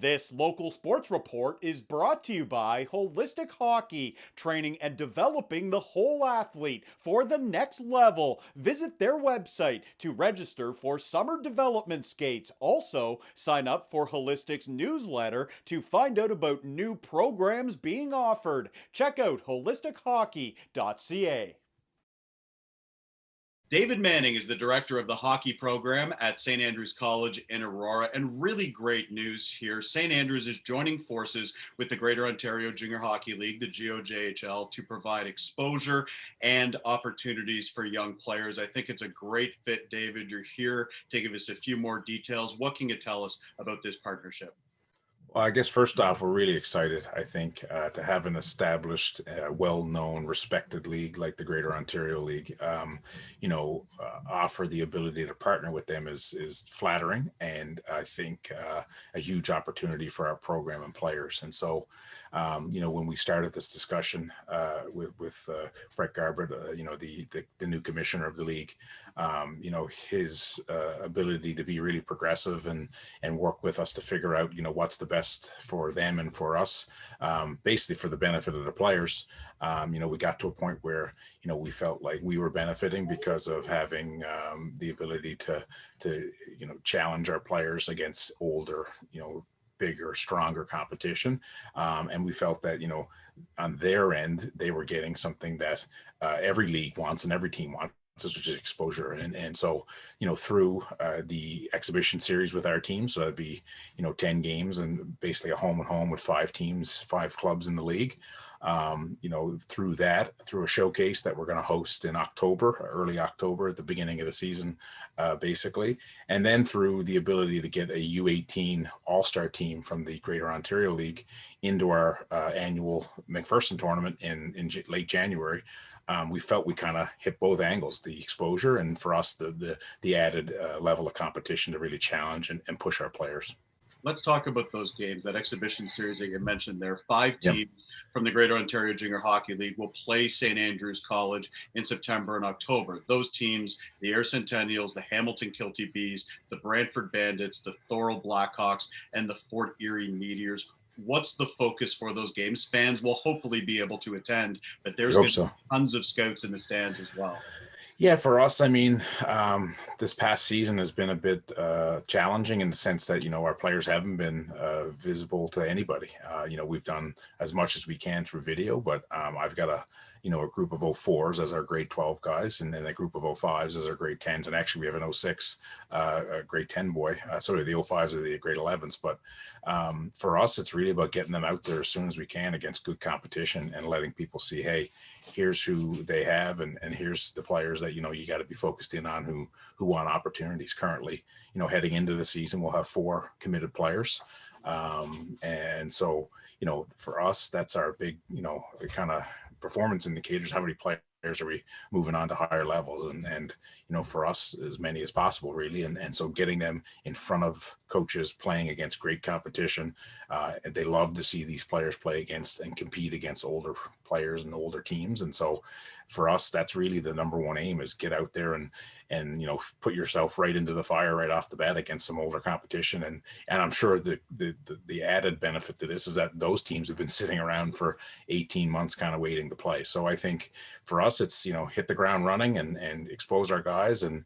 This local sports report is brought to you by Holistic Hockey, training and developing the whole athlete for the next level. Visit their website to register for summer development skates. Also, sign up for Holistic's newsletter to find out about new programs being offered. Check out holistichockey.ca. David Manning is the director of the hockey program at St. Andrews College in Aurora, and really great news here. St. Andrews is joining forces with the Greater Ontario Junior Hockey League, the GOJHL, to provide exposure and opportunities for young players. I think it's a great fit, David. You're here to give us a few more details. What can you tell us about this partnership? Well, I guess first off, we're really excited, I think, to have an established, well-known, respected league like the Greater Ontario League. Offer the ability to partner with them is flattering, and I think a huge opportunity for our program and players. And so, when we started this discussion with Brett Garbutt, the new commissioner of the league, his ability to be really progressive and work with us to figure out, what's the best for them and for us, basically for the benefit of the players. We got to a point where, we felt like we were benefiting because of having the ability to challenge our players against older, bigger, stronger competition. And we felt that, on their end, they were getting something that every league wants and every team wants, which is exposure. And so, through the exhibition series with our team, so that'd be, 10 games and basically a home and home with 5 teams, 5 clubs in the league. Through a showcase that we're going to host in October, early October, at the beginning of the season, basically. And then through the ability to get a U18 all-star team from the Greater Ontario League into our annual McPherson tournament in late January. We felt we kind of hit both angles, the exposure and for us, the added level of competition to really challenge and push our players. Let's talk about those games, that exhibition series that you mentioned there. 5 Yep. teams from the Greater Ontario Junior Hockey League will play St. Andrews College in September and October. Those teams, the Ayr Centennials, the Hamilton Kilty Bees, the Brantford Bandits, the Thorold Blackhawks, and the Fort Erie Meteors. What's the focus for those games? Fans will hopefully be able to attend, but there's going to be tons of scouts in the stands as well. Yeah, for us, I mean, this past season has been a bit challenging in the sense that, our players haven't been visible to anybody. We've done as much as we can through video, but I've got a group of 04s as our grade 12 guys, and then a group of 05s as our grade 10s. And actually, we have an 06 a grade 10 boy. Sorry, the 05s are the grade 11s. But for us, it's really about getting them out there as soon as we can against good competition and letting people see, hey, here's who they have, and here's the players that you got to be focused in on who want opportunities. Currently, heading into the season, we'll have 4 committed players, and so for us, that's our big kind of performance indicators. How many players are we moving on to higher levels, and for us, as many as possible, really. And so getting them in front of coaches, playing against great competition. They love to see these players play against and compete against older players and older teams. And so for us, that's really the number one aim, is get out there and put yourself right into the fire right off the bat against some older competition. And I'm sure the added benefit to this is that those teams have been sitting around for 18 months kind of waiting to play. So I think for us, it's, hit the ground running and expose our guys and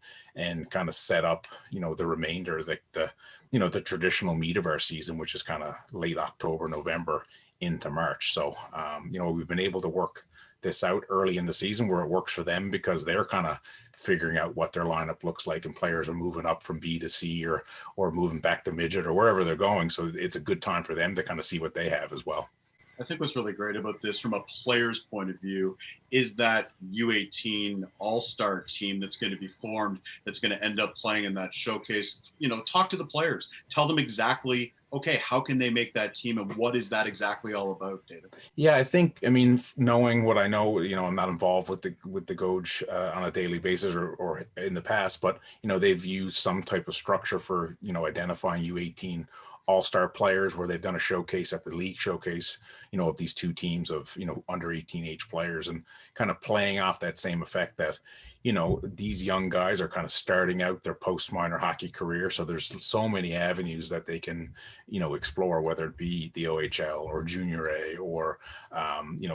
kind of set up, the remainder, the traditional meat of our season, which is kind of late October, November into March. So, we've been able to work this out early in the season where it works for them because they're kind of figuring out what their lineup looks like, and players are moving up from B to C or moving back to midget or wherever they're going. So it's a good time for them to kind of see what they have as well. I think what's really great about this from a player's point of view is that U18 all-star team that's going to be formed, that's going to end up playing in that showcase. Talk to the players, tell them exactly, okay, how can they make that team, and what is that exactly all about, David? Yeah, I mean, knowing what I know, I'm not involved with the Goj on a daily basis or in the past, but they've used some type of structure for identifying U18 all-star players where they've done a showcase at the league showcase, of these two teams of, under 18 age players, and kind of playing off that same effect that, these young guys are kind of starting out their post minor hockey career. So there's so many avenues that they can, explore, whether it be the OHL or junior A or,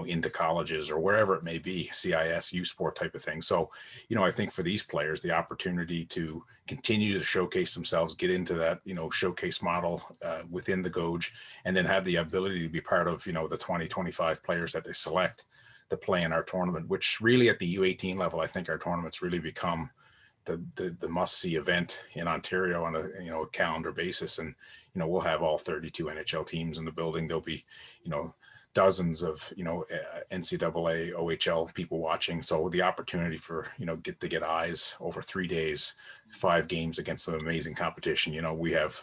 into colleges or wherever it may be, CIS, U Sport type of thing. So, I think for these players, the opportunity to continue to showcase themselves, get into that, showcase model within the Goj, and then have the ability to be part of, the 2025 players that they select to play in our tournament, which really at the U18 level, I think our tournaments really become the must-see event in Ontario on a calendar basis. And, we'll have all 32 NHL teams in the building. There'll be, dozens of, NCAA, OHL people watching. So the opportunity for, get eyes over 3 days, 5 games against some amazing competition. We have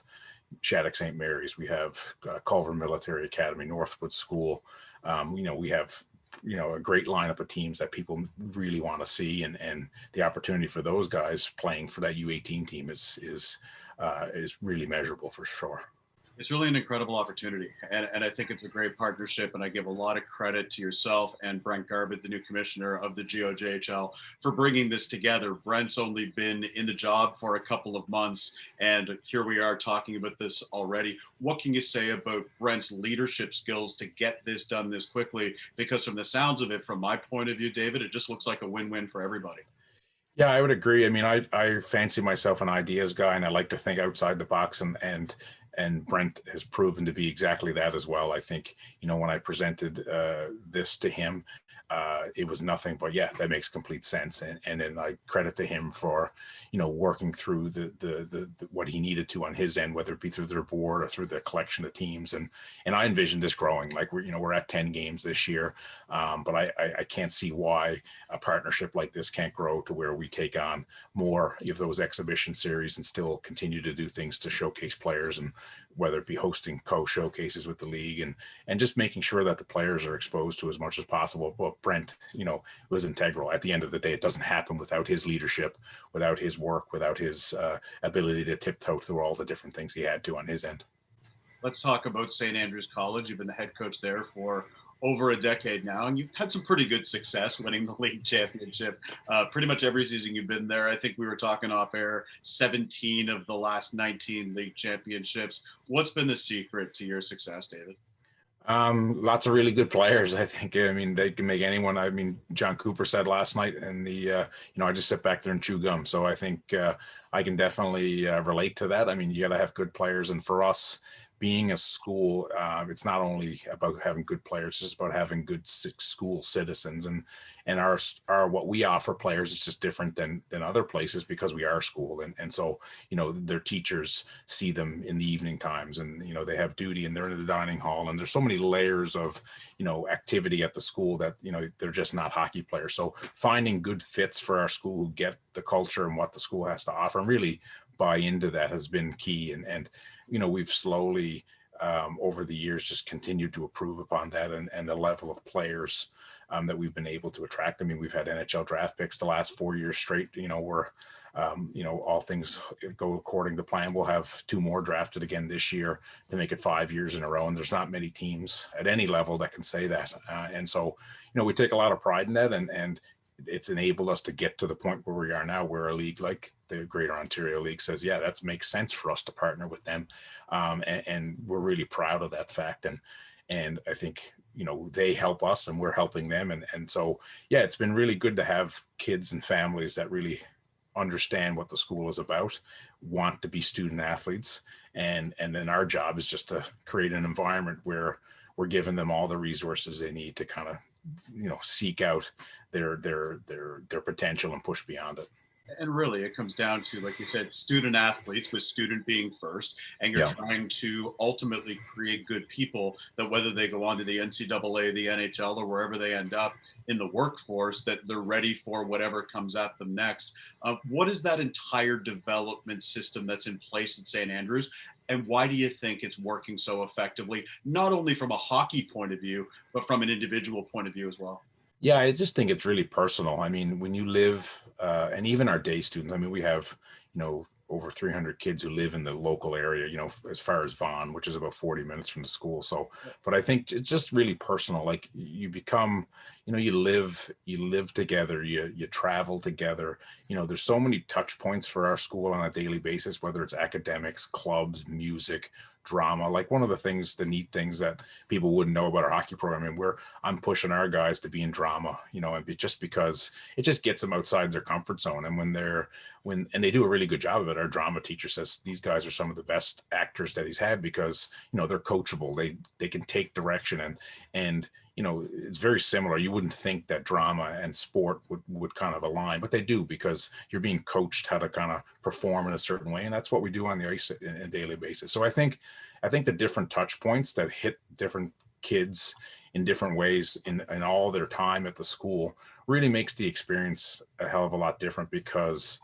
Shattuck St. Mary's, we have Culver Military Academy, Northwood School. We have, a great lineup of teams that people really want to see. And the opportunity for those guys playing for that U18 team is really measurable for sure. It's really an incredible opportunity. And I think it's a great partnership. And I give a lot of credit to yourself and Brent Garbutt, the new commissioner of the GOJHL, for bringing this together. Brent's only been in the job for a couple of months, and here we are talking about this already. What can you say about Brent's leadership skills to get this done this quickly? Because from the sounds of it, from my point of view, David, it just looks like a win-win for everybody. Yeah, I would agree. I mean, I fancy myself an ideas guy, and I like to think outside the box, and Brent has proven to be exactly that as well. I think, when I presented this to him, it was nothing but, yeah, that makes complete sense. And then I credit to him for, working through the what he needed to on his end, whether it be through their board or through the collection of teams. And I envision this growing. Like we're at 10 games this year, but I can't see why a partnership like this can't grow to where we take on more of those exhibition series and still continue to do things to showcase players, and whether it be hosting co-showcases with the league and just making sure that the players are exposed to as much as possible. But Brent, was integral. At the end of the day, it doesn't happen without his leadership, without his work, without his ability to tiptoe through all the different things he had to on his end. Let's talk about St. Andrews College. You've been the head coach there for over a decade now, and you've had some pretty good success winning the league championship pretty much every season you've been there. I think we were talking off air, 17 of the last 19 league championships. What's been the secret to your success, David? Lots of really good players. I think, they can make anyone. John Cooper said last night, and I just sit back there and chew gum. So I think I can definitely relate to that. You got to have good players. And for us, being a school, it's not only about having good players, it's just about having good school citizens. And our what we offer players is just different than other places because we are a school. And so, their teachers see them in the evening times, and, they have duty and they're in the dining hall. And there's so many layers of, activity at the school that, they're just not hockey players. So finding good fits for our school who get the culture and what the school has to offer and really buy into that has been key. And we've slowly over the years just continued to improve upon that and the level of players that we've been able to attract. We've had NHL draft picks the last 4 years straight. We're all things go according to plan, we'll have 2 more drafted again this year to make it 5 years in a row. And there's not many teams at any level that can say that. And so, we take a lot of pride in that, and it's enabled us to get to the point where we are now, where a league like the Greater Ontario League says, yeah, that makes sense for us to partner with them. And we're really proud of that fact. And I think, they help us and we're helping them. And so, yeah, it's been really good to have kids and families that really understand what the school is about, want to be student athletes. And then our job is just to create an environment where we're giving them all the resources they need to kind of, seek out their potential and push beyond it. And really, it comes down to, like you said, student athletes, with student being first, and you're trying to ultimately create good people that whether they go on to the NCAA, the NHL, or wherever they end up in the workforce, that they're ready for whatever comes at them next. What is that entire development system that's in place at St. Andrews? And why do you think it's working so effectively, not only from a hockey point of view, but from an individual point of view as well? Yeah, I just think it's really personal. When you live, and even our day students, we have, over 300 kids who live in the local area, you know, as far as Vaughan, which is about 40 minutes from the school. So, but I think it's just really personal. Like you become, you know, you live together, you travel together. You know, there's so many touch points for our school on a daily basis, whether it's academics, clubs, music, drama. Like one of the neat things that people wouldn't know about our hockey program, and I'm pushing our guys to be in drama, you know, and just because it just gets them outside their comfort zone. And and they do a really good job of it. Our drama teacher says these guys are some of the best actors that he's had because, you know, they're coachable. They can take direction and you know, it's very similar. You wouldn't think that drama and sport would kind of align, but they do because you're being coached how to kind of perform in a certain way. And that's what we do on the ice in a daily basis. So I think the different touch points that hit different kids in different ways in all their time at the school really makes the experience a hell of a lot different because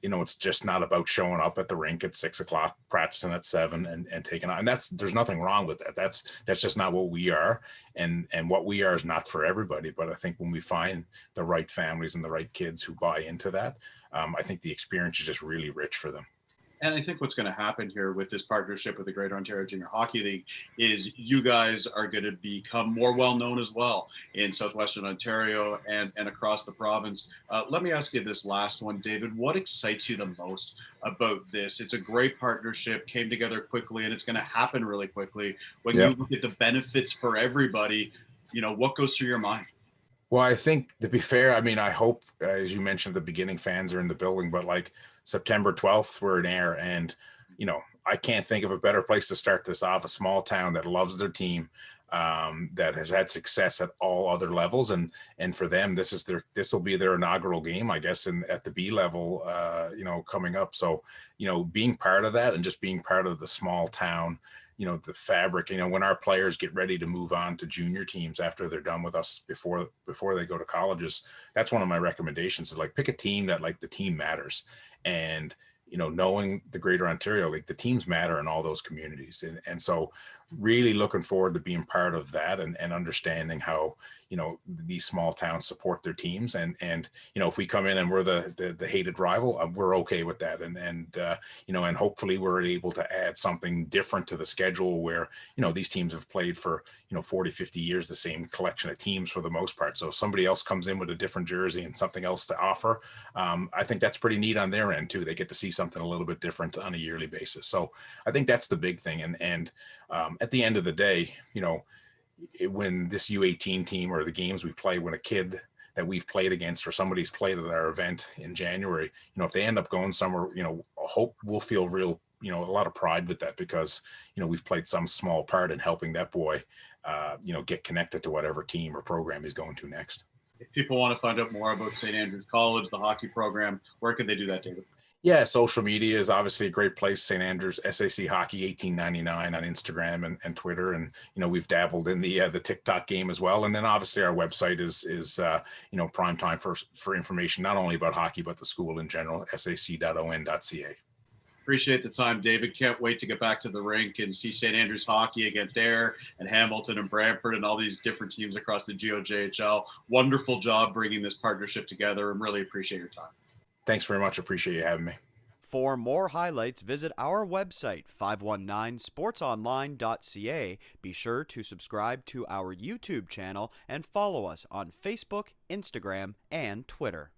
you know, it's just not about showing up at the rink at 6 o'clock, practicing at 7 and taking on. And there's nothing wrong with that. That's just not what we are. And what we are is not for everybody. But I think when we find the right families and the right kids who buy into that, I think the experience is just really rich for them. And I think what's going to happen here with this partnership with the Greater Ontario Junior Hockey League is you guys are going to become more well known as well in Southwestern Ontario and across the province. Let me ask you this last one, David. What excites you the most about this? It's a great partnership, came together quickly, and it's going to happen really quickly. When you look at the benefits for everybody, you know, what goes through your mind? Well, I think to be fair, I mean, I hope, as you mentioned at the beginning, fans are in the building, but like September 12th, we're in air. And, you know, I can't think of a better place to start this off. A small town that loves their team, that has had success at all other levels. And for them, this will be their inaugural game, I guess, at the B level, you know, coming up. So, you know, being part of that and just being part of the small town, you know, the fabric, you know, when our players get ready to move on to junior teams after they're done with us before they go to colleges, that's one of my recommendations is like pick a team that like the team matters. And, you know, knowing the Greater Ontario League, the teams matter in all those communities. And so really looking forward to being part of that and understanding how, you know, these small towns support their teams. And, you know, if we come in and we're the hated rival, we're okay with that. And you know, and hopefully we're able to add something different to the schedule where, you know, these teams have played for, you know, 40, 50 years, the same collection of teams for the most part. So if somebody else comes in with a different jersey and something else to offer, I think that's pretty neat on their end too. They get to see something a little bit different on a yearly basis. So I think that's the big thing. And at the end of the day, you know, when this U18 team or the games we play, when a kid that we've played against or somebody's played at our event in January, you know, if they end up going somewhere, you know, I hope we'll feel real, you know, a lot of pride with that because, you know, we've played some small part in helping that boy, you know, get connected to whatever team or program he's going to next. If people want to find out more about St. Andrews College, the hockey program, where can they do that, David? Yeah, social media is obviously a great place. St. Andrews SAC Hockey 1899 on Instagram and Twitter, and you know we've dabbled in the TikTok game as well. And then obviously our website is you know prime time for information not only about hockey but the school in general. sac.on.ca. Appreciate the time, David. Can't wait to get back to the rink and see St. Andrews hockey against Ayr and Hamilton and Brantford and all these different teams across the GOJHL. Wonderful job bringing this partnership together, and really appreciate your time. Thanks very much. Appreciate you having me. For more highlights, visit our website, 519sportsonline.ca. Be sure to subscribe to our YouTube channel and follow us on Facebook, Instagram, and Twitter.